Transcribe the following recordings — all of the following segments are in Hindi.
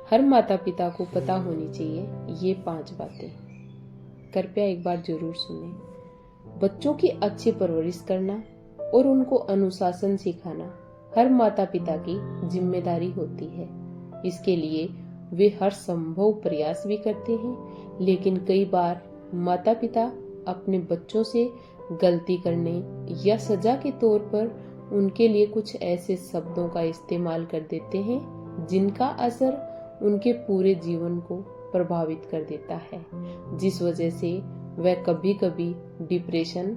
हर माता पिता को पता होनी चाहिए ये 5 बातें। कृपया एक बार जरूर सुने। बच्चों की अच्छी परवरिश करना और उनको अनुशासन सिखाना हर माता पिता की जिम्मेदारी होती है। इसके लिए वे हर संभव प्रयास भी करते हैं, लेकिन कई बार माता पिता अपने बच्चों से गलती करने या सजा के तौर पर उनके लिए कुछ ऐसे शब्दों का इस्तेमाल कर देते हैं जिनका असर उनके पूरे जीवन को प्रभावित कर देता है, जिस वजह से वह कभी कभी डिप्रेशन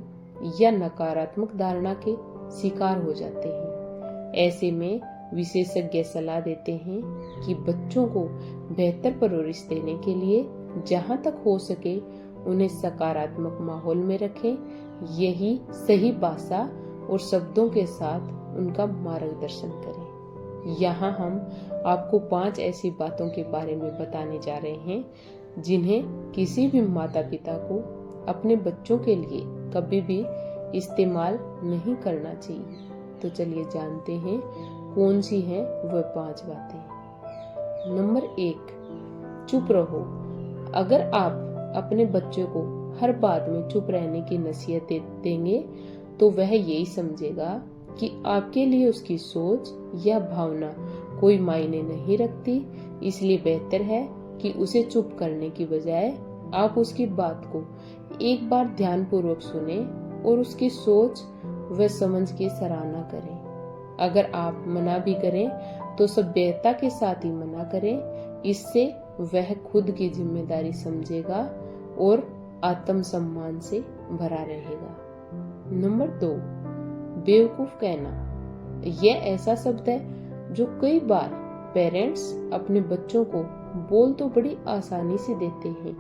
या नकारात्मक धारणा के शिकार हो जाते हैं। ऐसे में विशेषज्ञ सलाह देते हैं कि बच्चों को बेहतर परवरिश देने के लिए जहां तक हो सके उन्हें सकारात्मक माहौल में रखें। यही सही भाषा और शब्दों के साथ उनका मार्गदर्शन करें। यहाँ हम आपको 5 ऐसी बातों के बारे में बताने जा रहे हैं जिन्हें किसी भी माता पिता को अपने बच्चों के लिए कभी भी इस्तेमाल नहीं करना चाहिए। तो चलिए जानते हैं कौन सी हैं वह 5 बातें। नंबर 1, चुप रहो। अगर आप अपने बच्चे को हर बात में चुप रहने की नसीहत देंगे तो वह यही समझेगा कि आपके लिए उसकी सोच या भावना कोई मायने नहीं रखती। इसलिए बेहतर है कि उसे चुप करने की बजाय आप उसकी बात को एक बार ध्यानपूर्वक सुने और उसकी सोच व समझ की सराहना करें। अगर आप मना भी करें तो सभ्यता के साथ ही मना करें। इससे वह खुद की जिम्मेदारी समझेगा और आत्मसम्मान से भरा रहेगा। नंबर 2, बेवकूफ कहना। यह ऐसा शब्द है जो कई बार पेरेंट्स अपने बच्चों को बोल तो बड़ी आसानी से देते हैं,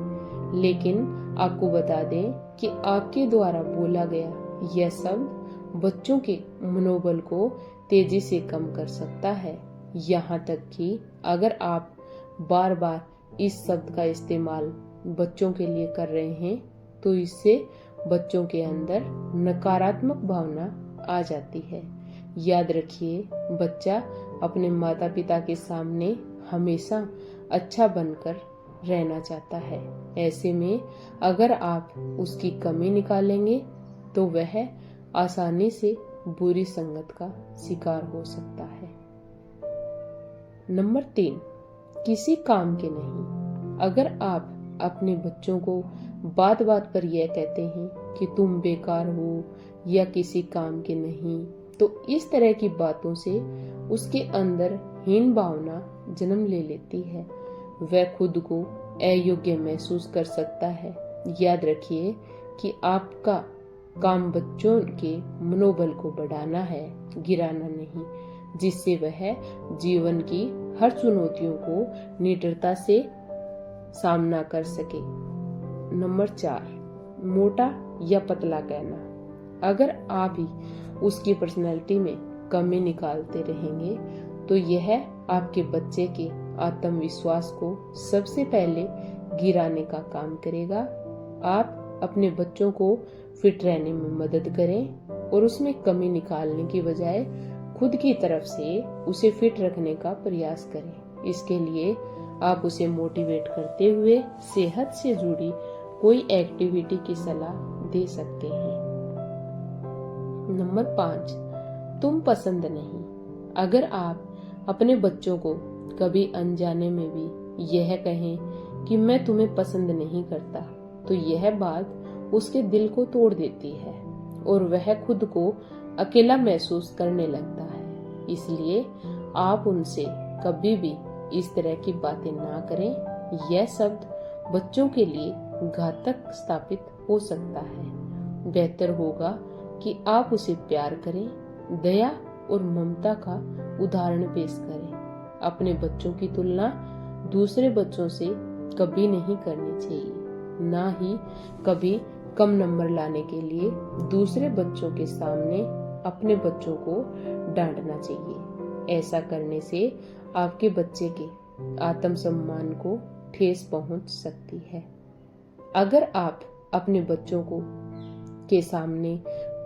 लेकिन आपको बता दें कि आपके द्वारा बोला गया यह शब्द बच्चों के मनोबल को तेजी से कम कर सकता है। यहाँ तक कि अगर आप बार बार इस शब्द का इस्तेमाल बच्चों के लिए कर रहे हैं तो इससे बच्चों के अंदर नकारात्मक भावना आ जाती है। याद रखिए, बच्चा अपने माता पिता के सामने हमेशा अच्छा बनकर रहना चाहता है। ऐसे में अगर आप उसकी कमी निकालेंगे तो वह आसानी से बुरी संगत का शिकार हो सकता है। नंबर 3, किसी काम के नहीं। अगर आप अपने बच्चों को बात बात पर यह कहते हैं कि तुम बेकार हो या किसी काम के नहीं, तो इस तरह की बातों से उसके अंदर हीन भावना जन्म ले लेती है। वह खुद को अयोग्य महसूस कर सकता है। याद रखिए कि आपका काम बच्चों के मनोबल को बढ़ाना है, गिराना नहीं, जिससे वह जीवन की हर चुनौतियों को निडरता से सामना कर सके। नंबर 4, मोटा या पतला कहना। अगर आप ही उसकी पर्सनैलिटी में कमी निकालते रहेंगे तो यह आपके बच्चे के आत्मविश्वास को सबसे पहले गिराने का काम करेगा। आप अपने बच्चों को फिट रहने में मदद करें और उसमें कमी निकालने की बजाय खुद की तरफ से उसे फिट रखने का प्रयास करें। इसके लिए आप उसे मोटिवेट करते हुए सेहत से जुड़ी कोई एक्टिविटी की सलाह दे सकते हैं। नंबर 5, तुम पसंद नहीं। अगर आप अपने बच्चों को कभी अनजाने में भी यह कहें कि मैं तुम्हें पसंद नहीं करता, तो यह बात उसके दिल को तोड़ देती है और वह खुद को अकेला महसूस करने लगता है। इसलिए आप उनसे कभी भी इस तरह की बातें ना करें। यह शब्द बच्चों के लिए घातक स्थापित हो सकता है। बेहतर होगा कि आप उसे प्यार करें, दया और ममता का उदाहरण पेश करें। अपने बच्चों की तुलना दूसरे बच्चों से कभी नहीं करनी चाहिए, ना ही कभी कम नंबर लाने के लिए दूसरे बच्चों के सामने अपने बच्चों को डांटना चाहिए। ऐसा करने से आपके बच्चे के आत्मसम्मान को ठेस पहुंच सकती है। अगर आप अपने बच्चों को के सामने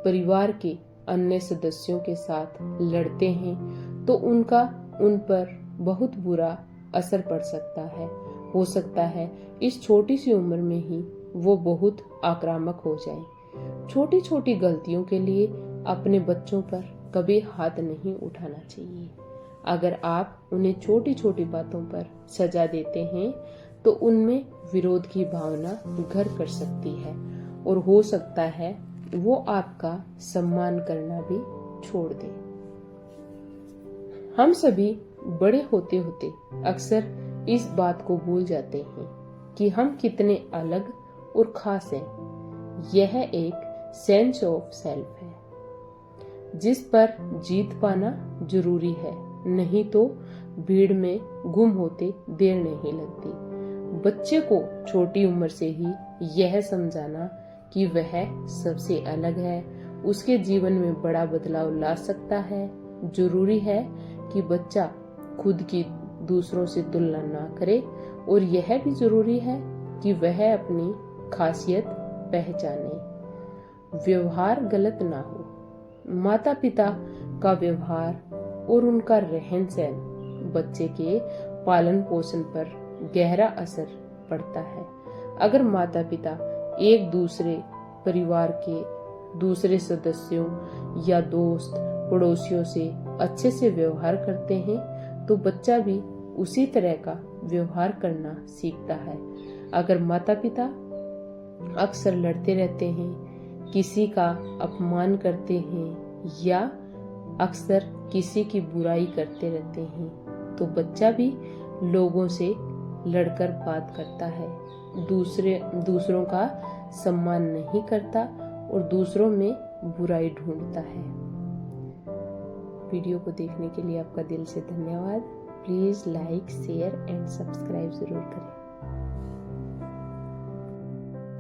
परिवार के अन्य सदस्यों के साथ लड़ते हैं तो उनका उन पर बहुत बुरा असर पड़ सकता है। हो सकता है इस छोटी सी उम्र में ही वो बहुत आक्रामक हो जाए। छोटी छोटी गलतियों के लिए अपने बच्चों पर कभी हाथ नहीं उठाना चाहिए। अगर आप उन्हें छोटी छोटी बातों पर सजा देते हैं तो उनमें विरोध की भावना घर कर सकती है और हो सकता है वो आपका सम्मान करना भी छोड़ दे। हम सभी बड़े होते होते अक्सर इस बात को भूल जाते हैं कि हम कितने अलग और खास हैं। यह एक सेंस ऑफ सेल्फ है जिस पर जीत पाना जरूरी है, नहीं तो भीड़ में गुम होते देर नहीं लगती। बच्चे को छोटी उम्र से ही यह समझाना कि वह सबसे अलग है, उसके जीवन में बड़ा बदलाव ला सकता है। जरूरी है कि बच्चा खुद की दूसरों से तुलना ना करे और यह भी जरूरी है कि वह अपनी खासियत पहचाने। व्यवहार गलत ना हो। माता पिता का व्यवहार और उनका रहन सहन बच्चे के पालन पोषण पर गहरा असर पड़ता है। अगर माता पिता एक दूसरे परिवार के दूसरे सदस्यों या दोस्त पड़ोसियों से अच्छे से व्यवहार करते हैं तो बच्चा भी उसी तरह का व्यवहार करना सीखता है। अगर माता पिता अक्सर लड़ते रहते हैं, किसी का अपमान करते हैं या अक्सर किसी की बुराई करते रहते हैं तो बच्चा भी लोगों से लड़कर बात करता है, दूसरों का सम्मान नहीं करता और दूसरों में बुराई ढूंढता है। वीडियो को देखने के लिए आपका दिल से धन्यवाद। Please like, share and subscribe जरूर करें।